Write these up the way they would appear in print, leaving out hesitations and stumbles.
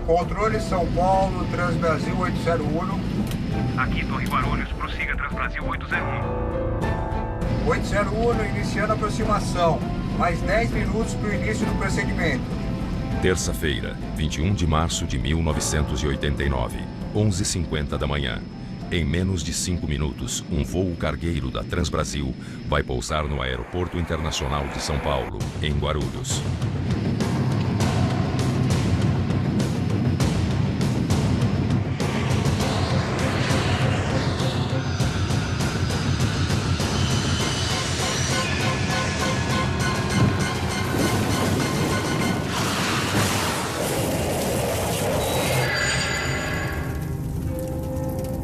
Controle São Paulo, Transbrasil 801. Aqui, Torre Guarulhos, prossiga Transbrasil 801. 801, iniciando a aproximação. Mais 10 minutos para o início do prosseguimento. Terça-feira, 21 de março de 1989, 11h50 da manhã. Em menos de 5 minutos, um voo cargueiro da Transbrasil vai pousar no Aeroporto Internacional de São Paulo, em Guarulhos.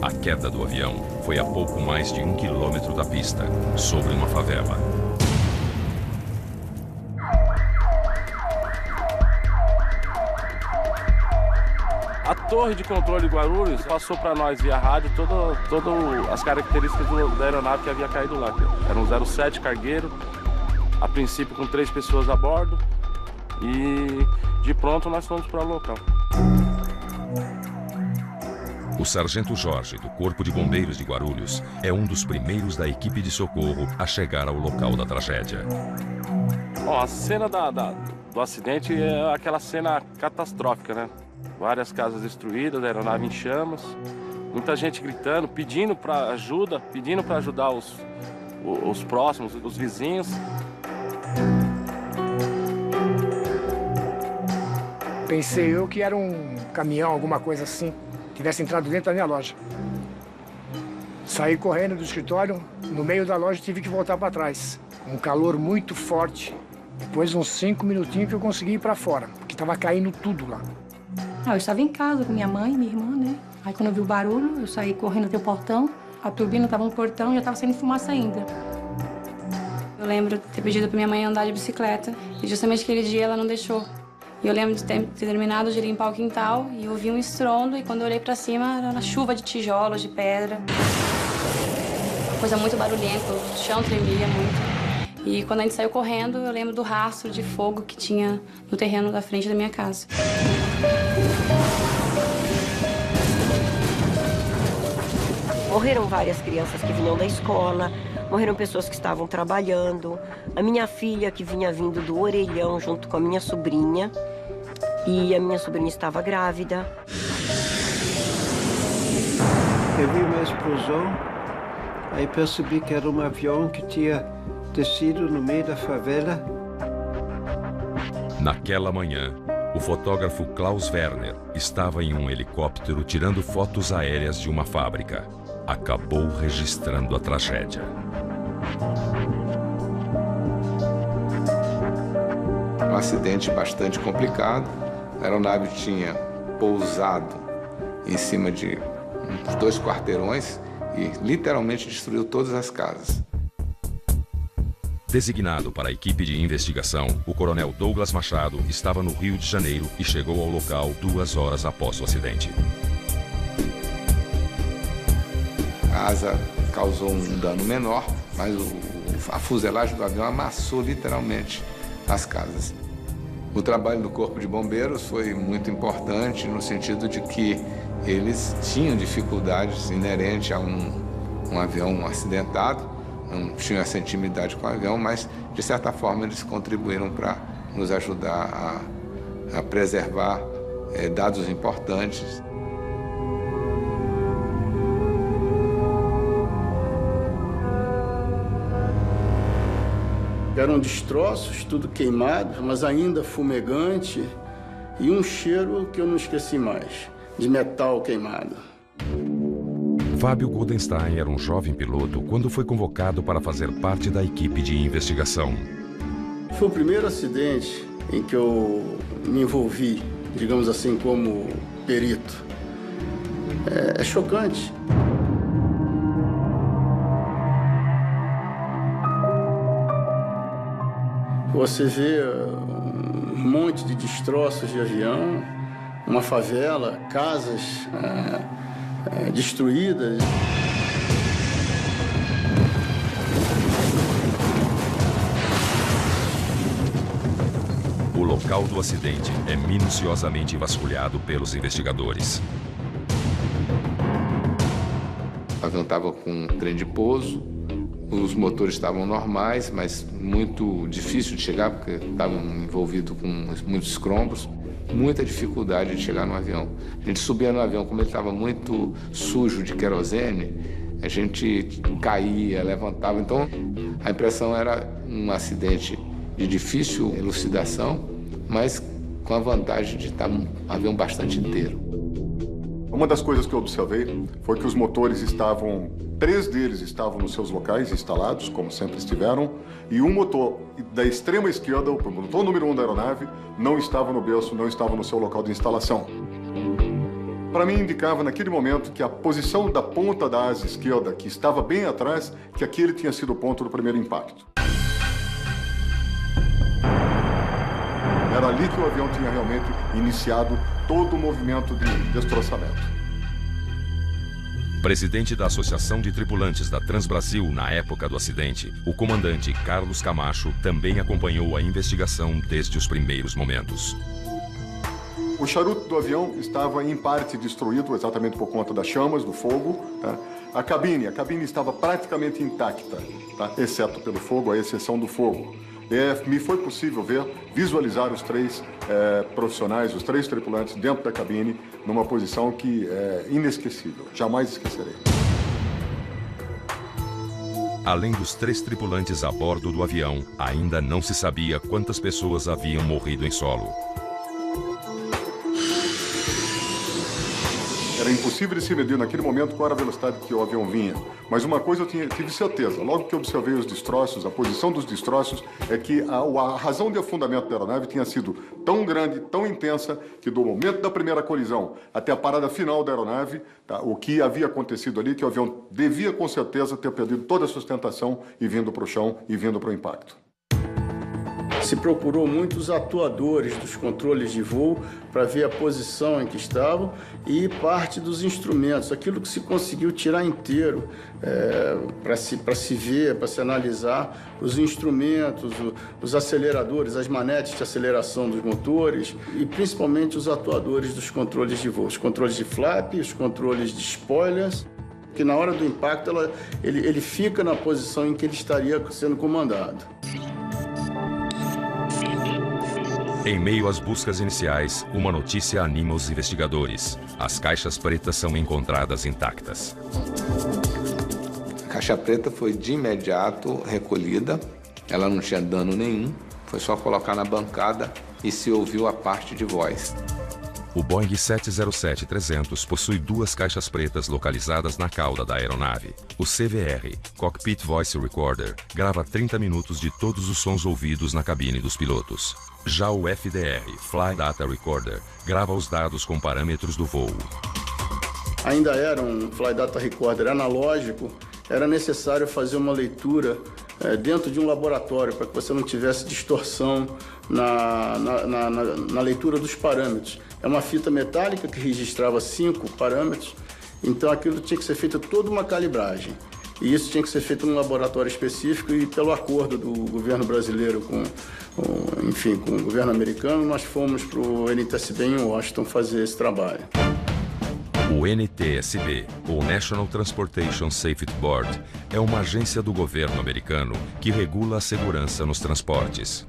A queda do avião foi a pouco mais de 1 quilômetro da pista, sobre uma favela. A torre de controle de Guarulhos passou para nós via rádio todas as características da aeronave que havia caído lá. Era um 07 cargueiro, a princípio com 3 pessoas a bordo, e de pronto nós fomos para o local. O Sargento Jorge, do Corpo de Bombeiros de Guarulhos, é um dos primeiros da equipe de socorro a chegar ao local da tragédia. Bom, a cena do acidente é aquela cena catastrófica, né? Várias casas destruídas, a aeronave em chamas, muita gente gritando, pedindo para ajudar os próximos, os vizinhos. Pensei eu que era um caminhão, alguma coisa assim, tivesse entrado dentro da minha loja. Saí correndo do escritório, no meio da loja tive que voltar para trás. Um calor muito forte. Depois uns 5 minutinhos que eu consegui ir para fora, porque estava caindo tudo lá. Eu estava em casa com minha mãe e minha irmã, né? Aí quando eu vi o barulho, eu saí correndo até o portão. A turbina estava no portão e já estava saindo fumaça ainda. Eu lembro de ter pedido para minha mãe andar de bicicleta e justamente aquele dia ela não deixou. E eu lembro de ter terminado de limpar o quintal e ouvi um estrondo e quando eu olhei para cima era uma chuva de tijolos, de pedra. Uma coisa muito barulhenta, o chão tremia muito. E quando a gente saiu correndo, eu lembro do rastro de fogo que tinha no terreno da frente da minha casa. Morreram várias crianças que vinham da escola, morreram pessoas que estavam trabalhando. A minha filha, que vinha vindo do Orelhão junto com a minha sobrinha, e a minha sobrinha estava grávida. Eu vi uma explosão, aí percebi que era um avião que tinha descido no meio da favela. Naquela manhã, o fotógrafo Klaus Werner estava em um helicóptero tirando fotos aéreas de uma fábrica. Acabou registrando a tragédia. Um acidente bastante complicado. A aeronave tinha pousado em cima de uns 2 quarteirões e literalmente destruiu todas as casas. Designado para a equipe de investigação, o coronel Douglas Machado estava no Rio de Janeiro e chegou ao local 2 horas após o acidente. A asa causou um dano menor, mas a fuselagem do avião amassou literalmente as casas. O trabalho do Corpo de Bombeiros foi muito importante no sentido de que eles tinham dificuldades inerentes a um avião acidentado, não tinham essa intimidade com o avião, mas de certa forma eles contribuíram para nos ajudar a preservar dados importantes. Eram destroços, tudo queimado, mas ainda fumegante, e um cheiro que eu não esqueci mais, de metal queimado. Fábio Goldenstein era um jovem piloto quando foi convocado para fazer parte da equipe de investigação. Foi o primeiro acidente em que eu me envolvi, digamos assim, como perito. é chocante. Você vê um monte de destroços de avião, uma favela, casas destruídas. O local do acidente é minuciosamente vasculhado pelos investigadores. O avião estava com um trem de pouso, os motores estavam normais, mas muito difícil de chegar, porque estavam envolvidos com muitos escombros. Muita dificuldade de chegar no avião. A gente subia no avião, como ele estava muito sujo de querosene, a gente caía, levantava. Então, a impressão era um acidente de difícil elucidação, mas com a vantagem de estar um avião bastante inteiro. Uma das coisas que eu observei foi que os motores estavam, 3 deles estavam nos seus locais instalados, como sempre estiveram, e um motor da extrema esquerda, o motor número 1 da aeronave, não estava no berço, não estava no seu local de instalação. Para mim, indicava naquele momento que a posição da ponta da asa esquerda, que estava bem atrás, que aquele tinha sido o ponto do primeiro impacto. Era ali que o avião tinha realmente iniciado todo o movimento de destroçamento. Presidente da Associação de Tripulantes da Transbrasil na época do acidente, o comandante Carlos Camacho também acompanhou a investigação desde os primeiros momentos. O charuto do avião estava em parte destruído, exatamente por conta das chamas, do fogo. Tá? A cabine estava praticamente intacta, tá? Exceto pelo fogo, a exceção do fogo. Me foi possível visualizar os 3 profissionais, os 3 tripulantes dentro da cabine, numa posição que é inesquecível, jamais esquecerei. Além dos 3 tripulantes a bordo do avião, ainda não se sabia quantas pessoas haviam morrido em solo. Era impossível de se medir naquele momento qual era a velocidade que o avião vinha. Mas uma coisa eu tive certeza, logo que eu observei os destroços, a posição dos destroços, é que a razão de afundamento da aeronave tinha sido tão grande, tão intensa, que do momento da primeira colisão até a parada final da aeronave, tá, o que havia acontecido ali, que o avião devia com certeza ter perdido toda a sustentação e vindo para o chão e vindo para o impacto. Se procurou muitos atuadores dos controles de voo para ver a posição em que estavam e parte dos instrumentos, aquilo que se conseguiu tirar inteiro para se ver, para se analisar os instrumentos, os aceleradores, as manetes de aceleração dos motores e principalmente os atuadores dos controles de voo, os controles de flap, os controles de spoilers, que na hora do impacto ele fica na posição em que ele estaria sendo comandado. Em meio às buscas iniciais, uma notícia anima os investigadores. As caixas pretas são encontradas intactas. A caixa preta foi de imediato recolhida, ela não tinha dano nenhum, foi só colocar na bancada e se ouviu a parte de voz. O Boeing 707-300 possui 2 caixas pretas localizadas na cauda da aeronave. O CVR, Cockpit Voice Recorder, grava 30 minutos de todos os sons ouvidos na cabine dos pilotos. Já o FDR, Flight Data Recorder, grava os dados com parâmetros do voo. Ainda era um Flight Data Recorder analógico, era necessário fazer uma leitura dentro de um laboratório para que você não tivesse distorção na leitura dos parâmetros. É uma fita metálica que registrava 5 parâmetros, então aquilo tinha que ser feito toda uma calibragem. E isso tinha que ser feito num laboratório específico e pelo acordo do governo brasileiro com o governo americano, nós fomos para o NTSB em Washington fazer esse trabalho. O NTSB, ou National Transportation Safety Board, é uma agência do governo americano que regula a segurança nos transportes.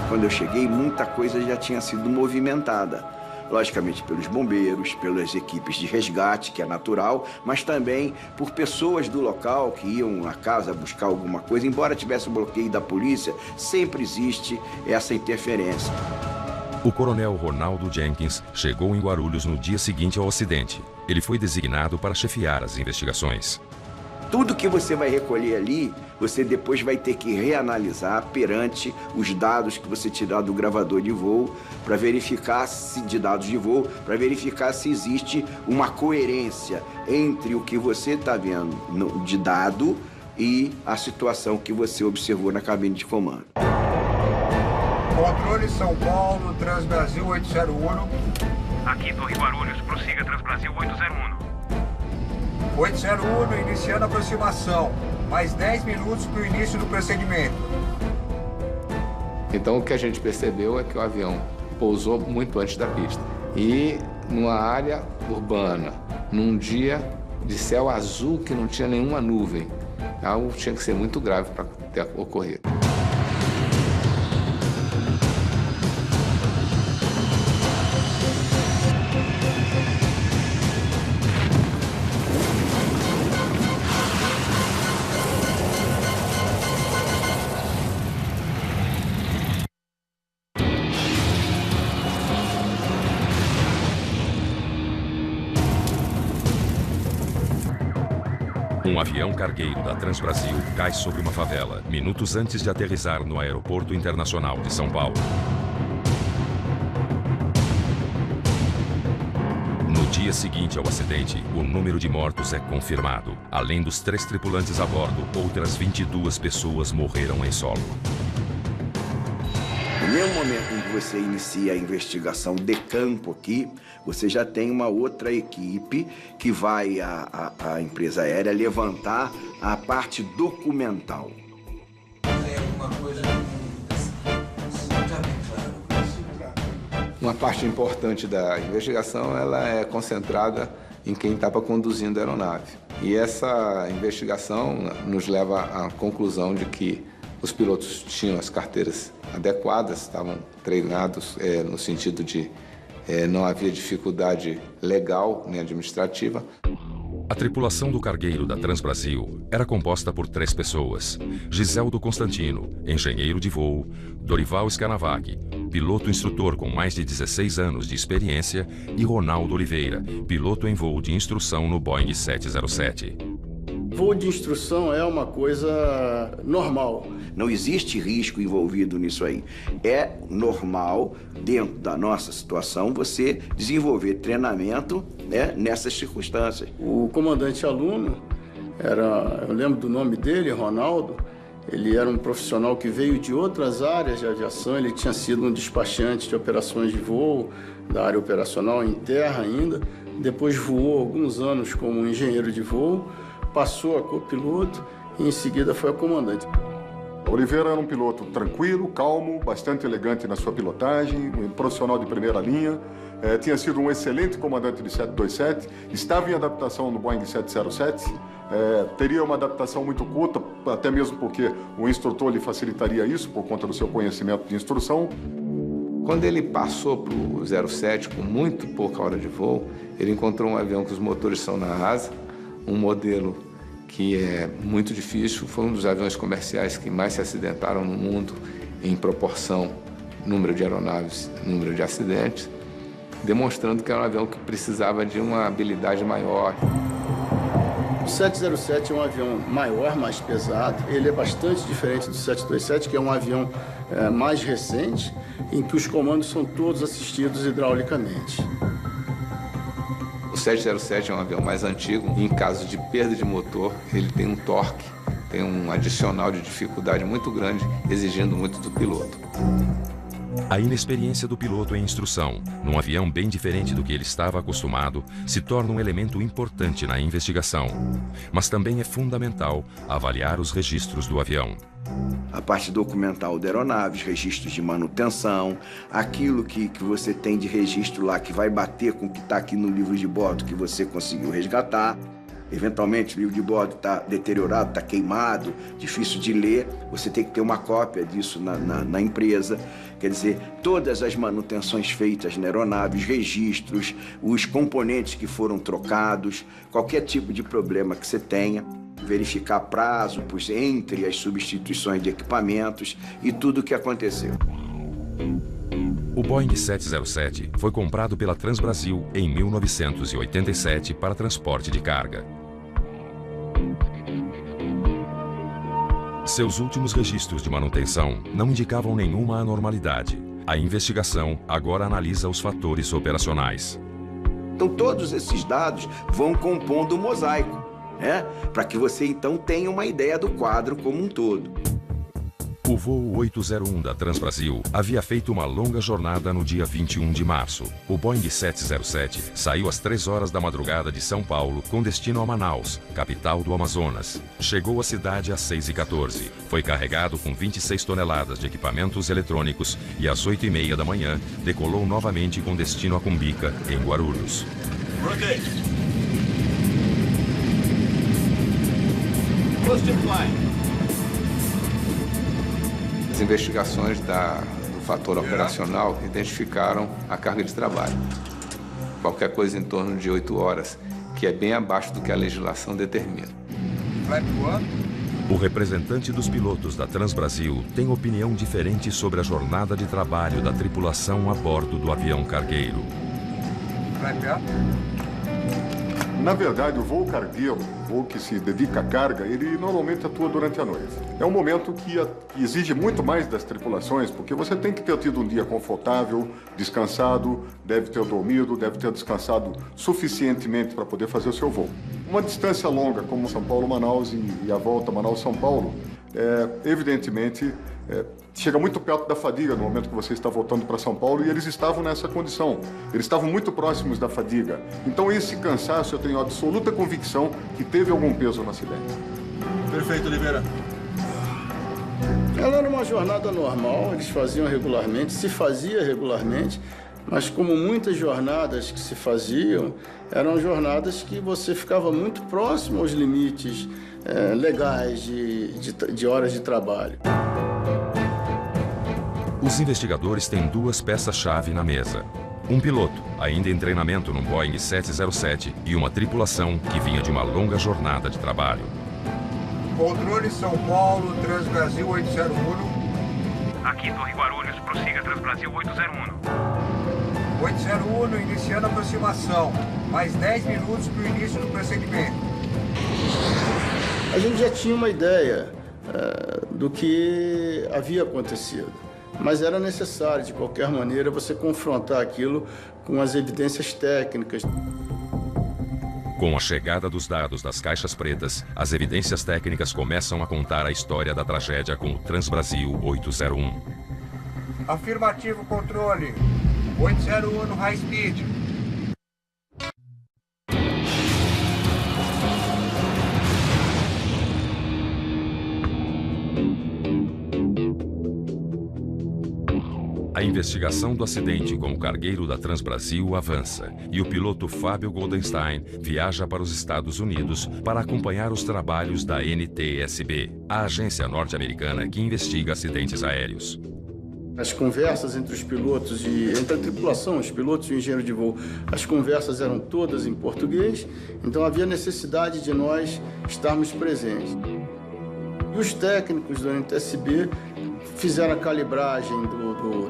Quando eu cheguei, muita coisa já tinha sido movimentada. Logicamente pelos bombeiros, pelas equipes de resgate, que é natural, mas também por pessoas do local que iam na casa buscar alguma coisa. Embora tivesse o bloqueio da polícia, sempre existe essa interferência. O coronel Ronaldo Jenkins chegou em Guarulhos no dia seguinte ao acidente. Ele foi designado para chefiar as investigações. Tudo que você vai recolher ali, você depois vai ter que reanalisar perante os dados que você tirar do gravador de voo, para verificar se para verificar se existe uma coerência entre o que você está vendo de dado e a situação que você observou na cabine de comando. Controle São Paulo, Transbrasil 801. Aqui Torre Guarulhos, prossiga Transbrasil 801. 801, iniciando a aproximação. Mais 10 minutos para o início do procedimento. Então o que a gente percebeu é que o avião pousou muito antes da pista. E numa área urbana, num dia de céu azul que não tinha nenhuma nuvem. Algo tinha que ser muito grave para ter ocorrido. Um avião cargueiro da Transbrasil cai sobre uma favela, minutos antes de aterrissar no Aeroporto Internacional de São Paulo. No dia seguinte ao acidente, o número de mortos é confirmado. Além dos 3 tripulantes a bordo, outras 22 pessoas morreram em solo. No mesmo momento em que você inicia a investigação de campo aqui, você já tem uma outra equipe que vai à empresa aérea levantar a parte documental. Uma parte importante da investigação ela é concentrada em quem estava conduzindo a aeronave. E essa investigação nos leva à conclusão de que os pilotos tinham as carteiras adequadas, estavam treinados no sentido de não havia dificuldade legal nem administrativa. A tripulação do cargueiro da Transbrasil era composta por 3 pessoas. Giseldo Constantino, engenheiro de voo, Dorival Scanavac, piloto instrutor com mais de 16 anos de experiência, e Ronaldo Oliveira, piloto em voo de instrução no Boeing 707. Voo de instrução é uma coisa normal. Não existe risco envolvido nisso aí. É normal, dentro da nossa situação, você desenvolver treinamento, né, nessas circunstâncias. O comandante aluno, eu lembro do nome dele, Ronaldo. Ele era um profissional que veio de outras áreas de aviação. Ele tinha sido um despachante de operações de voo, da área operacional em terra ainda. Depois voou alguns anos como engenheiro de voo, passou a copiloto e em seguida foi a comandante. Oliveira era um piloto tranquilo, calmo, bastante elegante na sua pilotagem, um profissional de primeira linha, tinha sido um excelente comandante de 727, estava em adaptação no Boeing 707, teria uma adaptação muito curta, até mesmo porque o instrutor lhe facilitaria isso por conta do seu conhecimento de instrução. Quando ele passou para o 07 com muito pouca hora de voo, ele encontrou um avião que os motores são na asa, um modelo que é muito difícil, foi um dos aviões comerciais que mais se acidentaram no mundo em proporção número de aeronaves, número de acidentes, demonstrando que era um avião que precisava de uma habilidade maior. O 707 é um avião maior, mais pesado. Ele é bastante diferente do 727, que é um avião mais recente, em que os comandos são todos assistidos hidraulicamente. O 707 é um avião mais antigo e, em caso de perda de motor, ele tem um torque, tem um adicional de dificuldade muito grande, exigindo muito do piloto. A inexperiência do piloto em instrução, num avião bem diferente do que ele estava acostumado, se torna um elemento importante na investigação. Mas também é fundamental avaliar os registros do avião. A parte documental da aeronave, registros de manutenção, aquilo que você tem de registro lá que vai bater com o que está aqui no livro de bordo que você conseguiu resgatar. Eventualmente o livro de bordo está deteriorado, está queimado, difícil de ler, você tem que ter uma cópia disso na empresa. Quer dizer, todas as manutenções feitas na aeronave, os registros, os componentes que foram trocados, qualquer tipo de problema que você tenha, verificar prazos entre as substituições de equipamentos e tudo o que aconteceu. O Boeing 707 foi comprado pela Transbrasil em 1987 para transporte de carga. Seus últimos registros de manutenção não indicavam nenhuma anormalidade. A investigação agora analisa os fatores operacionais. Então todos esses dados vão compondo o mosaico, né? Para que você então tenha uma ideia do quadro como um todo. O voo 801 da Transbrasil havia feito uma longa jornada no dia 21 de março. O Boeing 707 saiu às 3 horas da madrugada de São Paulo com destino a Manaus, capital do Amazonas. Chegou à cidade às 6h14. Foi carregado com 26 toneladas de equipamentos eletrônicos e às 8h30 da manhã decolou novamente com destino a Cumbica, em Guarulhos. Rotate. Close to flying. As investigações do fator operacional identificaram a carga de trabalho. Qualquer coisa em torno de 8 horas, que é bem abaixo do que a legislação determina. O representante dos pilotos da Transbrasil tem opinião diferente sobre a jornada de trabalho da tripulação a bordo do avião cargueiro. Na verdade, o voo cargueiro, o voo que se dedica à carga, ele normalmente atua durante a noite. É um momento que exige muito mais das tripulações, porque você tem que ter tido um dia confortável, descansado, deve ter dormido, deve ter descansado suficientemente para poder fazer o seu voo. Uma distância longa, como São Paulo-Manaus e a volta Manaus-São Paulo, evidentemente, chega muito perto da fadiga no momento que você está voltando para São Paulo, e eles estavam nessa condição. Eles estavam muito próximos da fadiga. Então esse cansaço, eu tenho absoluta convicção que teve algum peso no acidente. Perfeito, Oliveira. Ela era uma jornada normal, eles faziam regularmente, se fazia regularmente, mas como muitas jornadas que se faziam, eram jornadas que você ficava muito próximo aos limites legais de horas de trabalho. Os investigadores têm duas peças-chave na mesa. Um piloto, ainda em treinamento no Boeing 707, e uma tripulação que vinha de uma longa jornada de trabalho. Controle São Paulo, Transbrasil 801. Aqui, Torre Guarulhos, prossiga Transbrasil 801. 801, iniciando a aproximação. Mais 10 minutos para o início do procedimento. A gente já tinha uma ideia do que havia acontecido, mas era necessário, de qualquer maneira, você confrontar aquilo com as evidências técnicas. Com a chegada dos dados das caixas pretas, as evidências técnicas começam a contar a história da tragédia com o Transbrasil 801. Afirmativo, controle. 801 no high speed. A investigação do acidente com o cargueiro da Transbrasil avança e o piloto Fábio Goldenstein viaja para os Estados Unidos para acompanhar os trabalhos da NTSB, a agência norte-americana que investiga acidentes aéreos. As conversas entre os pilotos e entre a tripulação, os pilotos e o engenheiro de voo, as conversas eram todas em português, então havia necessidade de nós estarmos presentes. E os técnicos do NTSB fizeram a calibragem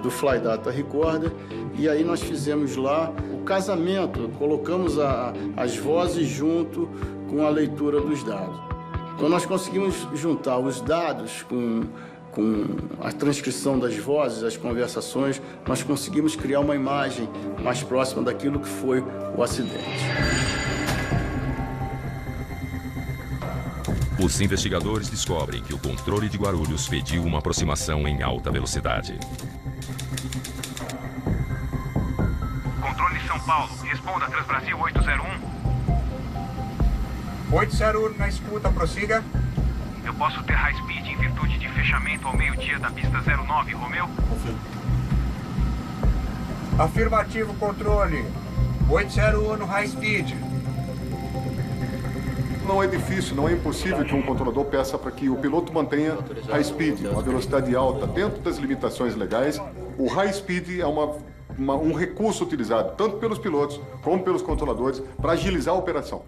do Fly Data Recorder, e aí nós fizemos lá o casamento, colocamos as vozes junto com a leitura dos dados. Então nós conseguimos juntar os dados com a transcrição das vozes, as conversações, nós conseguimos criar uma imagem mais próxima daquilo que foi o acidente. Os investigadores descobrem que o controle de Guarulhos pediu uma aproximação em alta velocidade. Controle São Paulo, responda Transbrasil 801. 801 na escuta, prossiga. Eu posso ter high speed em virtude de fechamento ao meio-dia da pista 09, Romeu? Afirmativo, controle. 801 no high speed. Não é difícil, não é impossível que um controlador peça para que o piloto mantenha high speed, uma velocidade alta, dentro das limitações legais. O high speed é um recurso utilizado tanto pelos pilotos como pelos controladores para agilizar a operação.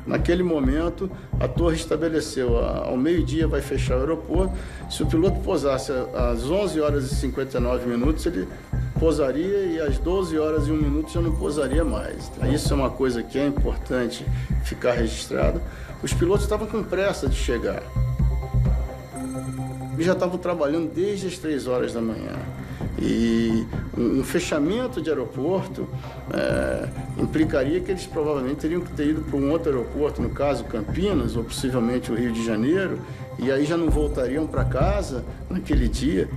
Naquele momento, a torre estabeleceu ao meio-dia vai fechar o aeroporto. Se o piloto pousasse às 11 horas e 59 minutos, ele pousaria, e às 12 horas e 1 minuto já não pousaria mais. Isso é uma coisa que é importante ficar registrado. Os pilotos estavam com pressa de chegar. Eles já estavam trabalhando desde as 3 horas da manhã. E um fechamento de aeroporto implicaria que eles provavelmente teriam que ter ido para um outro aeroporto, no caso Campinas, ou possivelmente o Rio de Janeiro, e aí já não voltariam para casa naquele dia.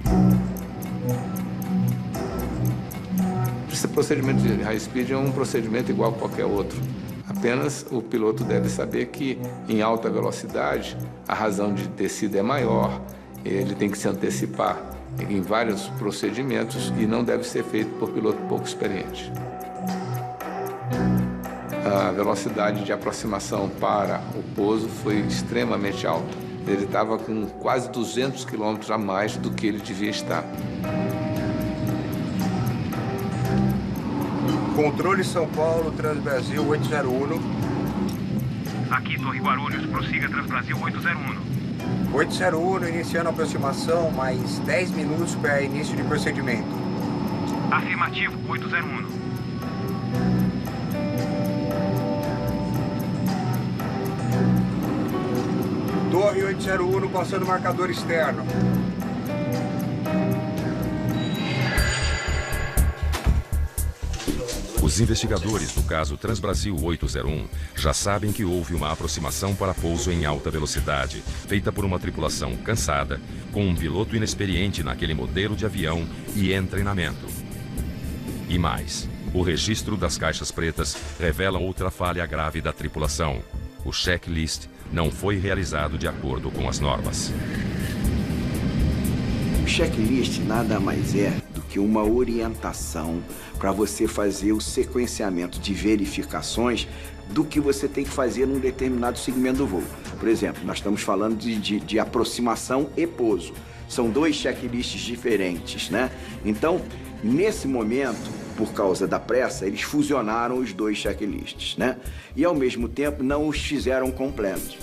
Esse procedimento de high speed é um procedimento igual a qualquer outro. Apenas o piloto deve saber que em alta velocidade a razão de descida é maior, ele tem que se antecipar em vários procedimentos e não deve ser feito por piloto pouco experiente. A velocidade de aproximação para o pouso foi extremamente alta. Ele estava com quase 200 km a mais do que ele devia estar. Controle São Paulo, Transbrasil 801. Aqui, Torre Guarulhos, prossiga Transbrasil 801. 801, iniciando a aproximação, mais 10 minutos para início de procedimento. Afirmativo, 801. Torre 801, passando o marcador externo. Os investigadores do caso Transbrasil 801 já sabem que houve uma aproximação para pouso em alta velocidade, feita por uma tripulação cansada, com um piloto inexperiente naquele modelo de avião e em treinamento. E mais, o registro das caixas pretas revela outra falha grave da tripulação. O checklist não foi realizado de acordo com as normas. O checklist nada mais é do que uma orientação para você fazer o sequenciamento de verificações do que você tem que fazer num determinado segmento do voo. Por exemplo, nós estamos falando de aproximação e pouso. São 2 checklists diferentes, né? Então, nesse momento, por causa da pressa, eles fusionaram os 2 checklists, né? E, ao mesmo tempo, não os fizeram completos.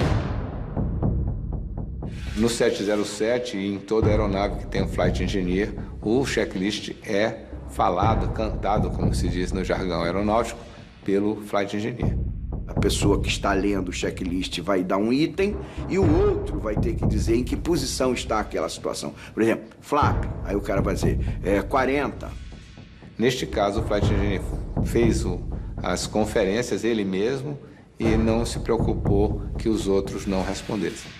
No 707 e em toda aeronave que tem um flight engineer, o checklist é falado, cantado, como se diz no jargão aeronáutico, pelo flight engineer. A pessoa que está lendo o checklist vai dar um item e o outro vai ter que dizer em que posição está aquela situação. Por exemplo, flap, aí o cara vai dizer 40. Neste caso, o flight engineer fez as conferências ele mesmo e não se preocupou que os outros não respondessem.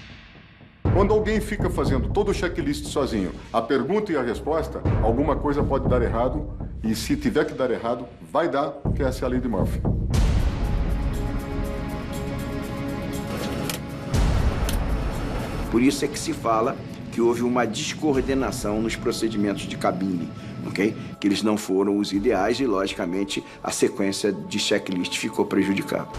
Quando alguém fica fazendo todo o checklist sozinho, a pergunta e a resposta, alguma coisa pode dar errado, e se tiver que dar errado, vai dar, porque essa é a lei de Murphy. Por isso é que se fala que houve uma descoordenação nos procedimentos de cabine, ok? Que eles não foram os ideais e, logicamente, a sequência de checklist ficou prejudicada.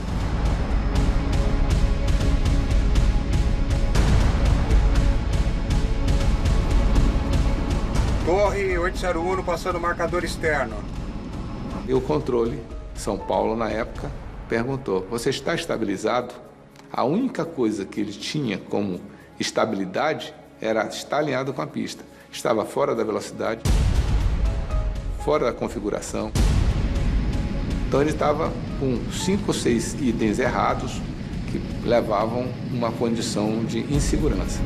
Torre 801, passando o marcador externo. E o controle, São Paulo, na época, perguntou: você está estabilizado? A única coisa que ele tinha como estabilidade era estar alinhado com a pista. Estava fora da velocidade, fora da configuração. Então ele estava com 5 ou 6 itens errados que levavam uma condição de insegurança.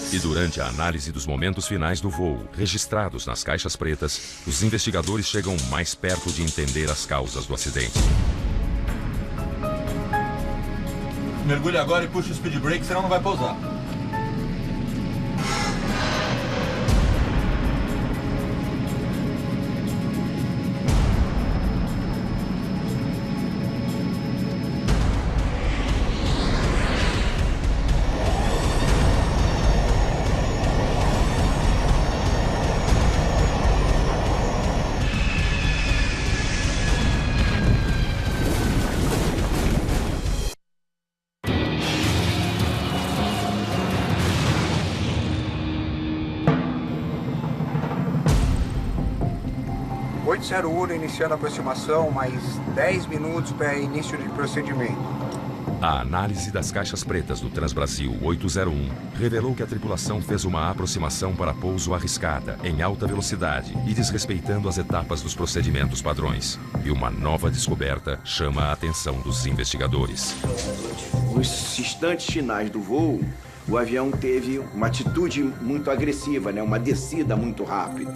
E durante a análise dos momentos finais do voo, registrados nas caixas pretas, os investigadores chegam mais perto de entender as causas do acidente. Mergulha agora e puxa o speed brake, senão não vai pousar. Iniciando a aproximação, mais 10 minutos para início de procedimento. A análise das caixas pretas do Transbrasil 801 revelou que a tripulação fez uma aproximação para pouso arriscada, em alta velocidade e desrespeitando as etapas dos procedimentos padrões. E uma nova descoberta chama a atenção dos investigadores. Nos instantes finais do voo, o avião teve uma atitude muito agressiva, né? Uma descida muito rápida.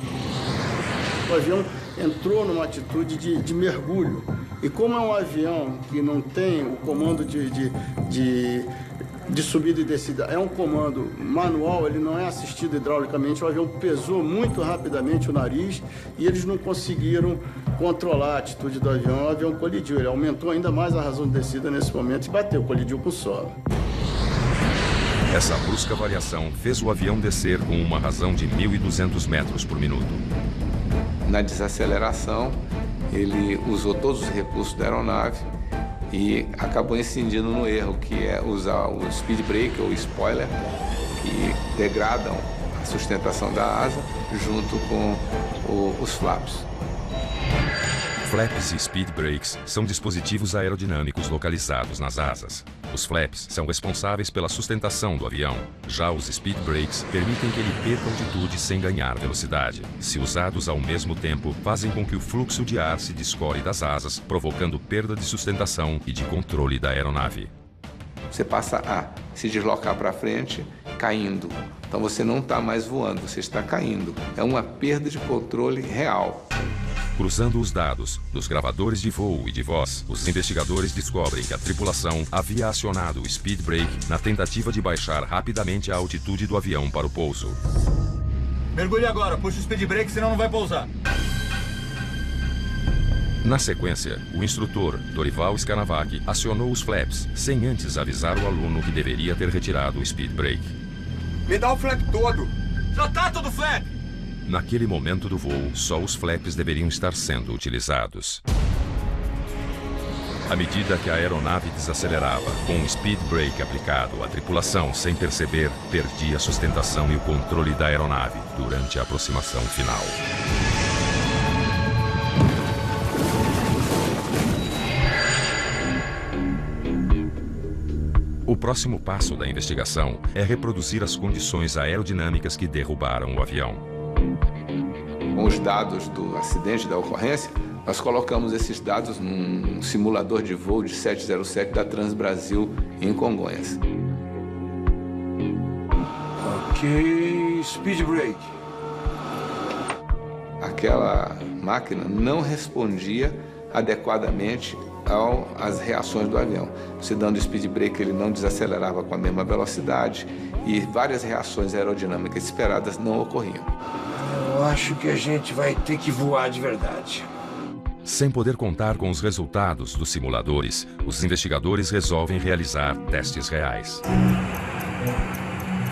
O avião entrou numa atitude de mergulho. E como é um avião que não tem o comando de subida e descida, é um comando manual, ele não é assistido hidraulicamente, o avião pesou muito rapidamente o nariz e eles não conseguiram controlar a atitude do avião. O avião colidiu, ele aumentou ainda mais a razão de descida nesse momento e bateu, colidiu com o solo. Essa brusca variação fez o avião descer com uma razão de 1.200 metros por minuto. Na desaceleração, ele usou todos os recursos da aeronave e acabou incidindo no erro, que é usar o speed brake ou spoiler, que degradam a sustentação da asa junto com os flaps. Flaps e speed brakes são dispositivos aerodinâmicos localizados nas asas. Os flaps são responsáveis pela sustentação do avião. Já os speed brakes permitem que ele perca altitude sem ganhar velocidade. Se usados ao mesmo tempo, fazem com que o fluxo de ar se descore das asas, provocando perda de sustentação e de controle da aeronave. Você passa a se deslocar para frente, caindo. Então você não está mais voando, você está caindo. É uma perda de controle real. Cruzando os dados dos gravadores de voo e de voz, os investigadores descobrem que a tripulação havia acionado o speed brake na tentativa de baixar rapidamente a altitude do avião para o pouso. Mergulhe agora, puxa o speed brake, senão não vai pousar. Na sequência, o instrutor, Dorival Scanavac, acionou os flaps, sem antes avisar o aluno que deveria ter retirado o speed brake. Me dá o flap todo! Já tá todo flap! Naquele momento do voo, só os flaps deveriam estar sendo utilizados. À medida que a aeronave desacelerava, com o speed brake aplicado, a tripulação, sem perceber, perdia a sustentação e o controle da aeronave durante a aproximação final. O próximo passo da investigação é reproduzir as condições aerodinâmicas que derrubaram o avião. Com os dados do acidente, da ocorrência, nós colocamos esses dados num simulador de voo de 707 da Transbrasil em Congonhas. Ok, speed brake. Aquela máquina não respondia adequadamente às reações do avião. Se dando speed brake, ele não desacelerava com a mesma velocidade e várias reações aerodinâmicas esperadas não ocorriam. Eu acho que a gente vai ter que voar de verdade. Sem poder contar com os resultados dos simuladores, os investigadores resolvem realizar testes reais.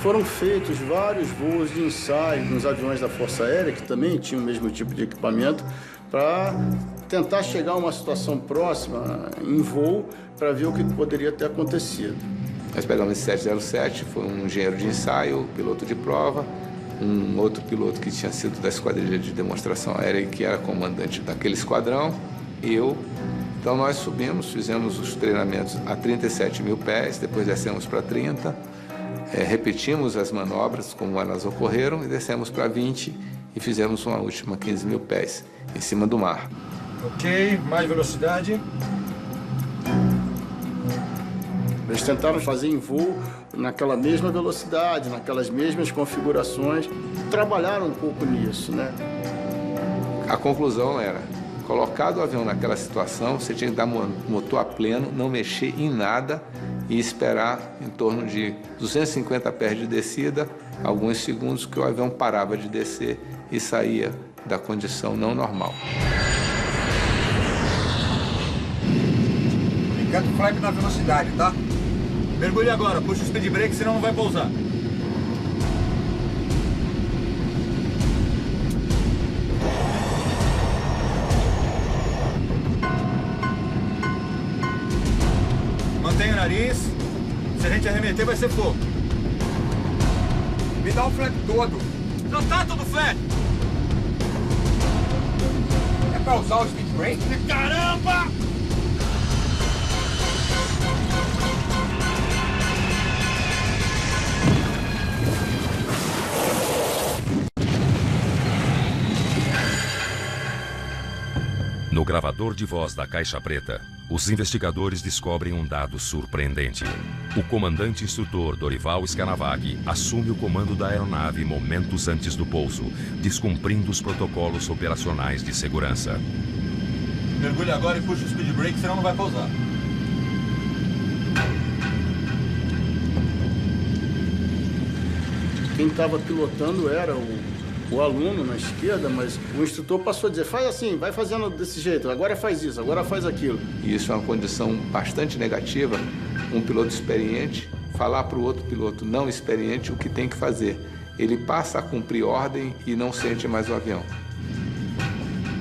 Foram feitos vários voos de ensaio nos aviões da Força Aérea, que também tinham o mesmo tipo de equipamento, para tentar chegar a uma situação próxima em voo para ver o que poderia ter acontecido. Nós pegamos esse 707, foi um engenheiro de ensaio, piloto de prova, um outro piloto que tinha sido da esquadrilha de demonstração aérea e que era comandante daquele esquadrão, eu. Então nós subimos, fizemos os treinamentos a 37 mil pés, depois descemos para 30, repetimos as manobras como elas ocorreram e descemos para 20 e fizemos uma última 15 mil pés em cima do mar. Ok, mais velocidade. Eles tentaram fazer em voo naquela mesma velocidade, naquelas mesmas configurações. Trabalharam um pouco nisso, né? A conclusão era, colocado o avião naquela situação, você tinha que dar motor a pleno, não mexer em nada e esperar em torno de 250 pés de descida, alguns segundos que o avião parava de descer e saía da condição não normal. Encanta o flap na velocidade, tá? Mergulhe agora, puxa o speed brake, senão não vai pousar. Mantenha o nariz. Se a gente arremeter, vai ser fogo. Me dá o flap todo. Já tá todo flap. É pra usar o speed brake? Caramba! gravador de voz da caixa preta, os investigadores descobrem um dado surpreendente. O comandante instrutor Dorival Scanavac assume o comando da aeronave momentos antes do pouso, descumprindo os protocolos operacionais de segurança. Mergulhe agora e puxa o speed brake, senão não vai pousar. Quem estava pilotando era o aluno na esquerda, mas o instrutor passou a dizer, faz assim, vai fazendo desse jeito, agora faz isso, agora faz aquilo. E isso é uma condição bastante negativa, um piloto experiente falar para o outro piloto não experiente o que tem que fazer. Ele passa a cumprir ordem e não sente mais o avião.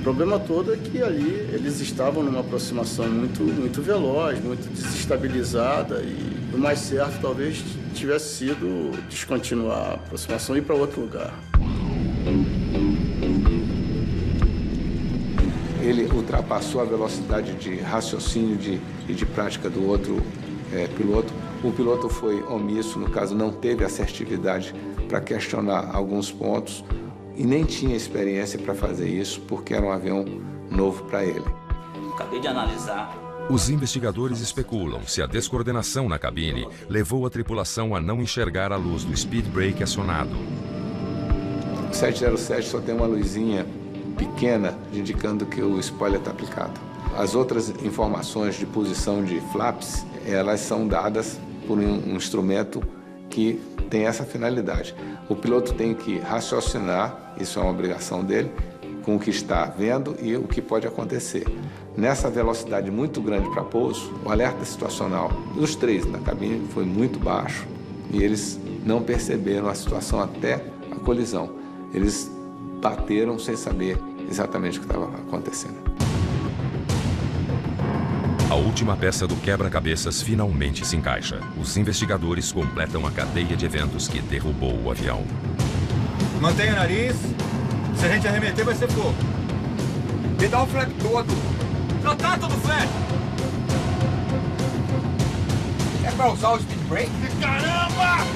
O problema todo é que ali eles estavam numa aproximação muito veloz, muito desestabilizada e o mais certo talvez tivesse sido descontinuar a aproximação e ir para outro lugar. Ele ultrapassou a velocidade de raciocínio e de prática do outro piloto. O piloto foi omisso, no caso não teve assertividade para questionar alguns pontos e nem tinha experiência para fazer isso porque era um avião novo para ele. Acabei de analisar. Os investigadores especulam se a descoordenação na cabine levou a tripulação a não enxergar a luz do speed brake acionado. 707 só tem uma luzinha pequena indicando que o spoiler está aplicado. As outras informações de posição de flaps, elas são dadas por um instrumento que tem essa finalidade. O piloto tem que raciocinar, isso é uma obrigação dele, com o que está vendo e o que pode acontecer. Nessa velocidade muito grande para pouso, o alerta situacional dos três na cabine foi muito baixo e eles não perceberam a situação até a colisão. Eles bateram sem saber exatamente o que estava acontecendo. A última peça do quebra-cabeças finalmente se encaixa. Os investigadores completam a cadeia de eventos que derrubou o avião. Mantenha o nariz. Se a gente arremeter, vai ser fogo. Me dá o flap todo. Já tá todo flap. É pra usar o speed brake? Caramba!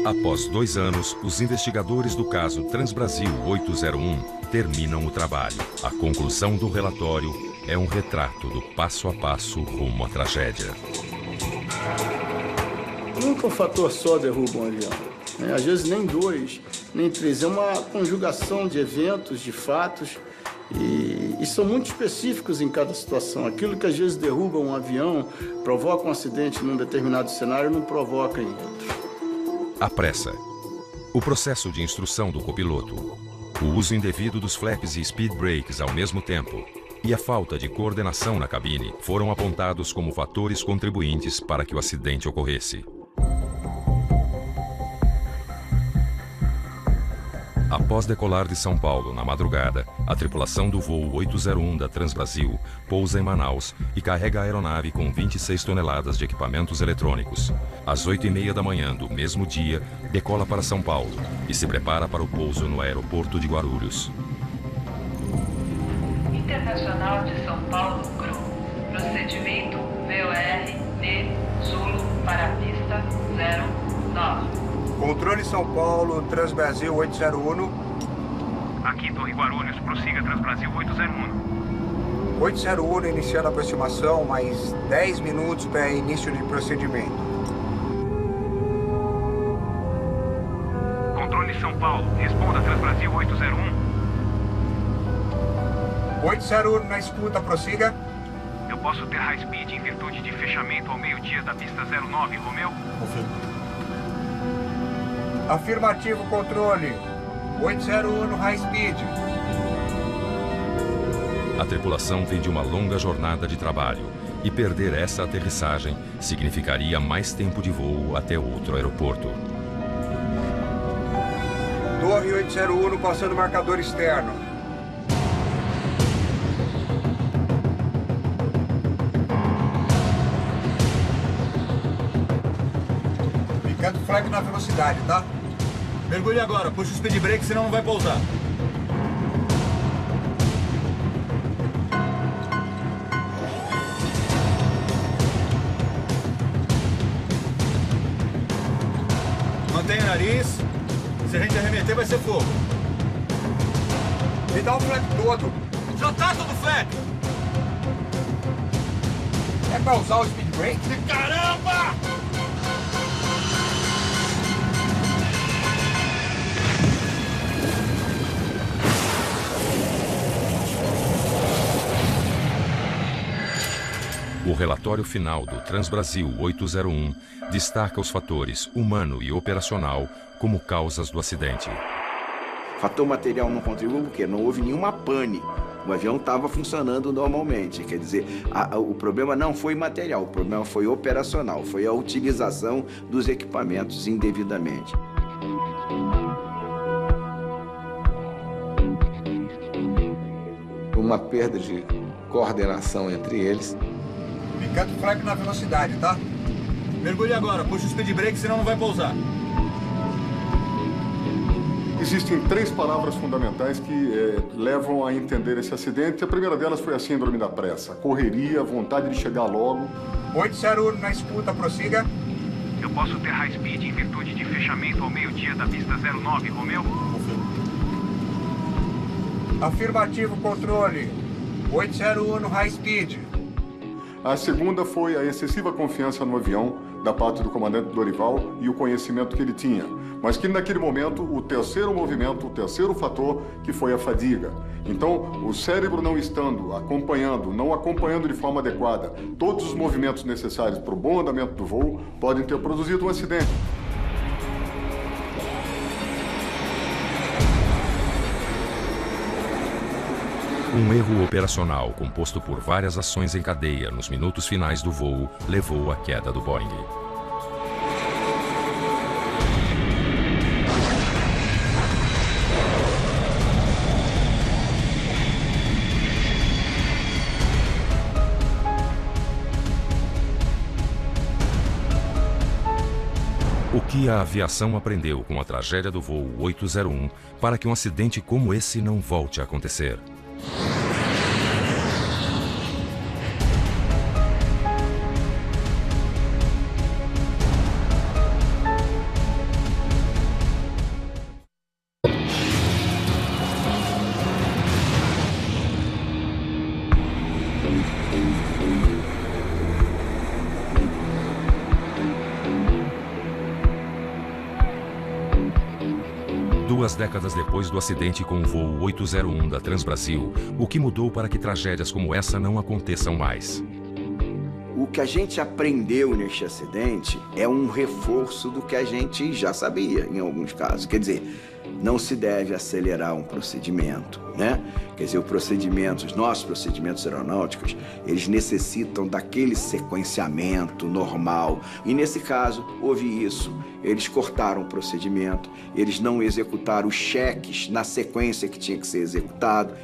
Após 2 anos, os investigadores do caso Transbrasil 801 terminam o trabalho. A conclusão do relatório é um retrato do passo a passo rumo à tragédia. Nunca um fator só derruba um avião. Às vezes nem 2, nem 3. É uma conjugação de eventos, de fatos, e são muito específicos em cada situação. Aquilo que às vezes derruba um avião, provoca um acidente num determinado cenário, não provoca em outro. A pressa. O processo de instrução do copiloto. O uso indevido dos flaps e speed brakes ao mesmo tempo. E a falta de coordenação na cabine foram apontados como fatores contribuintes para que o acidente ocorresse. Após decolar de São Paulo na madrugada, a tripulação do voo 801 da Transbrasil pousa em Manaus e carrega a aeronave com 26 toneladas de equipamentos eletrônicos. Às 8h30 da manhã do mesmo dia, decola para São Paulo e se prepara para o pouso no aeroporto de Guarulhos. Internacional de São Paulo, GRU. Procedimento VOR-D Zulu para a pista 09. Controle São Paulo, Transbrasil 801. Aqui Torre Guarulhos, prossiga Transbrasil 801. 801 iniciando a aproximação, mais 10 minutos para início de procedimento. Controle São Paulo, responda Transbrasil 801. 801 na escuta, prossiga. Eu posso ter high speed em virtude de fechamento ao meio-dia da pista 09, Romeu? Confirmo. Afirmativo, controle. 801 no high speed. A tripulação vem de uma longa jornada de trabalho e perder essa aterrissagem significaria mais tempo de voo até outro aeroporto. Torre 801 passando o marcador externo. Ficando flag na velocidade, tá? Mergulhe agora, puxa o speed brake, senão não vai pousar. Mantenha o nariz. Se a gente arremeter, vai ser fogo. Me dá o flap todo. Já tá todo flap! É pra usar o speed brake? Caramba! O relatório final do Transbrasil 801 destaca os fatores humano e operacional como causas do acidente. Fator material não contribuiu porque não houve nenhuma pane. O avião estava funcionando normalmente. Quer dizer, o problema não foi material, o problema foi operacional, foi a utilização dos equipamentos indevidamente. Uma perda de coordenação entre eles. Picante o flap na velocidade, tá? Mergulhe agora, puxa o speed brake, senão não vai pousar. Existem 3 palavras fundamentais que levam a entender esse acidente. A primeira delas foi a síndrome da pressa. Correria, vontade de chegar logo. 801 na escuta, prossiga. Eu posso ter high speed em virtude de fechamento ao meio-dia da pista 09, Romeu? Afirmativo, controle. 801 no high speed. A segunda foi a excessiva confiança no avião da parte do comandante Dorival e o conhecimento que ele tinha. Mas que naquele momento, o terceiro movimento, o terceiro fator, que foi a fadiga. Então, o cérebro não estando acompanhando, não acompanhando de forma adequada todos os movimentos necessários para o bom andamento do voo, podem ter produzido um acidente. Um erro operacional composto por várias ações em cadeia nos minutos finais do voo levou à queda do Boeing. O que a aviação aprendeu com a tragédia do voo 801 para que um acidente como esse não volte a acontecer? Duas décadas depois do acidente com o voo 801 da Transbrasil, o que mudou para que tragédias como essa não aconteçam mais? O que a gente aprendeu neste acidente é um reforço do que a gente já sabia, em alguns casos. Quer dizer, não se deve acelerar um procedimento, né? Quer dizer, os nossos procedimentos aeronáuticos, eles necessitam daquele sequenciamento normal. E nesse caso, houve isso. Eles cortaram o procedimento, eles não executaram os cheques na sequência que tinha que ser executado.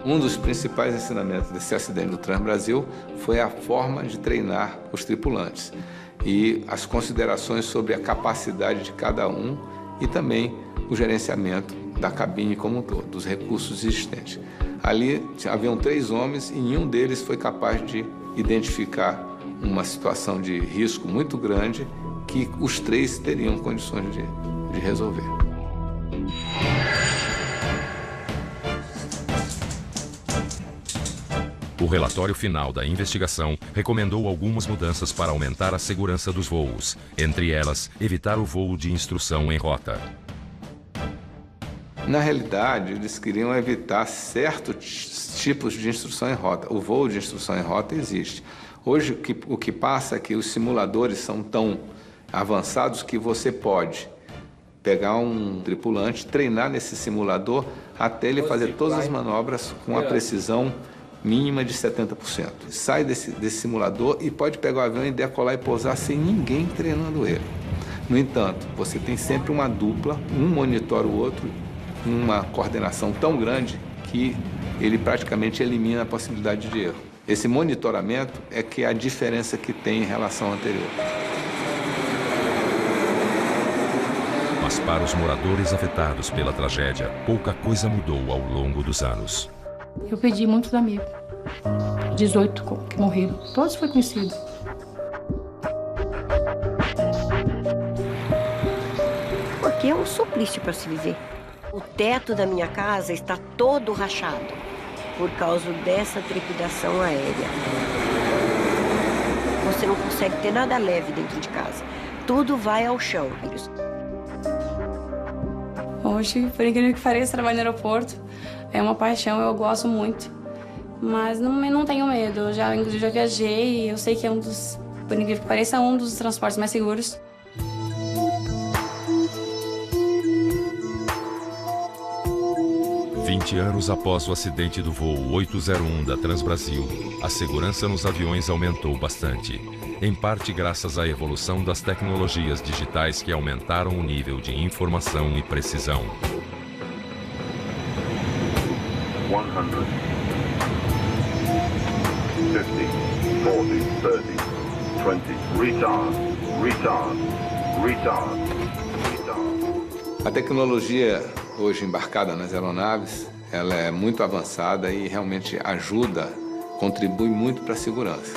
Um dos principais ensinamentos desse acidente do Transbrasil foi a forma de treinar os tripulantes e as considerações sobre a capacidade de cada um e também o gerenciamento da cabine como um todo, dos recursos existentes. Ali haviam 3 homens e nenhum deles foi capaz de identificar uma situação de risco muito grande que os 3 teriam condições de resolver. O relatório final da investigação recomendou algumas mudanças para aumentar a segurança dos voos, entre elas, evitar o voo de instrução em rota. Na realidade, eles queriam evitar certos tipos de instrução em rota. O voo de instrução em rota existe. Hoje, o que passa é que os simuladores são tão avançados que você pode pegar um tripulante, treinar nesse simulador até ele fazer todas as manobras com a precisão mínima de 70%. Sai desse simulador e pode pegar o avião e decolar e pousar sem ninguém treinando ele. No entanto, você tem sempre uma dupla, um monitora o outro, uma coordenação tão grande que ele praticamente elimina a possibilidade de erro. Esse monitoramento é que é a diferença que tem em relação ao anterior. Mas para os moradores afetados pela tragédia, pouca coisa mudou ao longo dos anos. Eu perdi muitos amigos. 18 que morreram. Todos foi conhecido. que é um suplício para se viver. O teto da minha casa está todo rachado por causa dessa trepidação aérea. Você não consegue ter nada leve dentro de casa. Tudo vai ao chão. Hoje, por incrível que pareça, trabalho no aeroporto. É uma paixão, eu gosto muito. Mas não tenho medo. Eu já viajei e eu sei que é por incrível que pareça, um dos transportes mais seguros. Anos após o acidente do voo 801 da Transbrasil, a segurança nos aviões aumentou bastante, em parte graças à evolução das tecnologias digitais que aumentaram o nível de informação e precisão. 100, 50, 40, 30, retard. A tecnologia hoje embarcada nas aeronaves, ela é muito avançada e realmente ajuda, contribui muito para a segurança.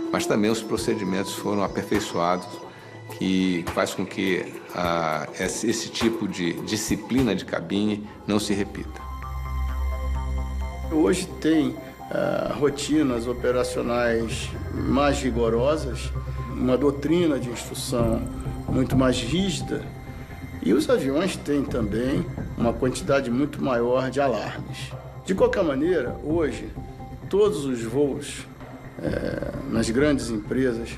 Mas também os procedimentos foram aperfeiçoados, que faz com que esse tipo de disciplina de cabine não se repita. Hoje tem rotinas operacionais mais rigorosas, uma doutrina de instrução muito mais rígida, e os aviões têm também uma quantidade muito maior de alarmes. De qualquer maneira, hoje, todos os voos, nas grandes empresas,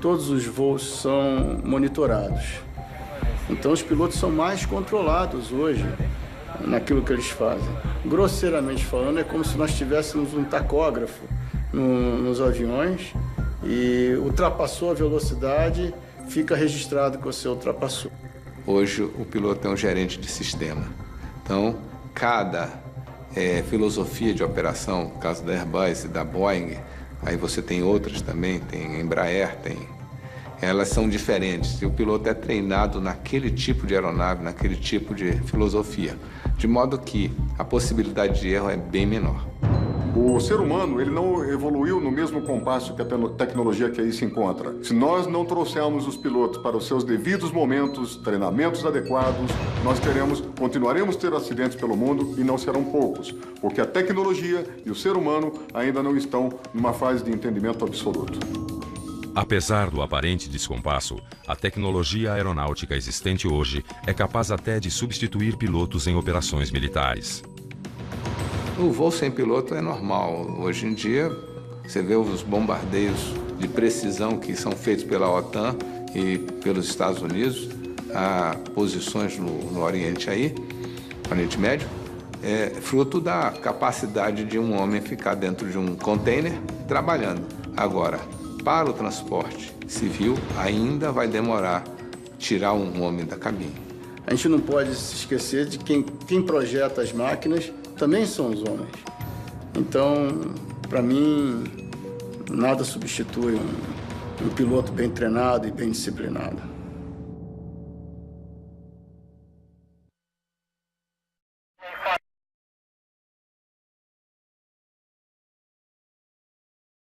todos os voos são monitorados. Então, os pilotos são mais controlados hoje naquilo que eles fazem. Grosseiramente falando, é como se nós tivéssemos um tacógrafo nos aviões e ultrapassou a velocidade, fica registrado que você ultrapassou. Hoje, o piloto é um gerente de sistema. Então, cada filosofia de operação, no caso da Airbus e da Boeing, aí você tem outras também, tem Embraer, elas são diferentes. E o piloto é treinado naquele tipo de aeronave, naquele tipo de filosofia, de modo que a possibilidade de erro é bem menor. O ser humano, ele não evoluiu no mesmo compasso que a tecnologia que aí se encontra. Se nós não trouxermos os pilotos para os seus devidos momentos, treinamentos adequados, nós continuaremos a ter acidentes pelo mundo e não serão poucos, porque a tecnologia e o ser humano ainda não estão numa fase de entendimento absoluto. Apesar do aparente descompasso, a tecnologia aeronáutica existente hoje é capaz até de substituir pilotos em operações militares. O voo sem piloto é normal. Hoje em dia, você vê os bombardeios de precisão que são feitos pela OTAN e pelos Estados Unidos, a posições no Oriente Médio, é fruto da capacidade de um homem ficar dentro de um container trabalhando. Agora, para o transporte civil, ainda vai demorar tirar um homem da cabine. A gente não pode se esquecer de quem projeta as máquinas também são os homens. Então, para mim, nada substitui um piloto bem treinado e bem disciplinado.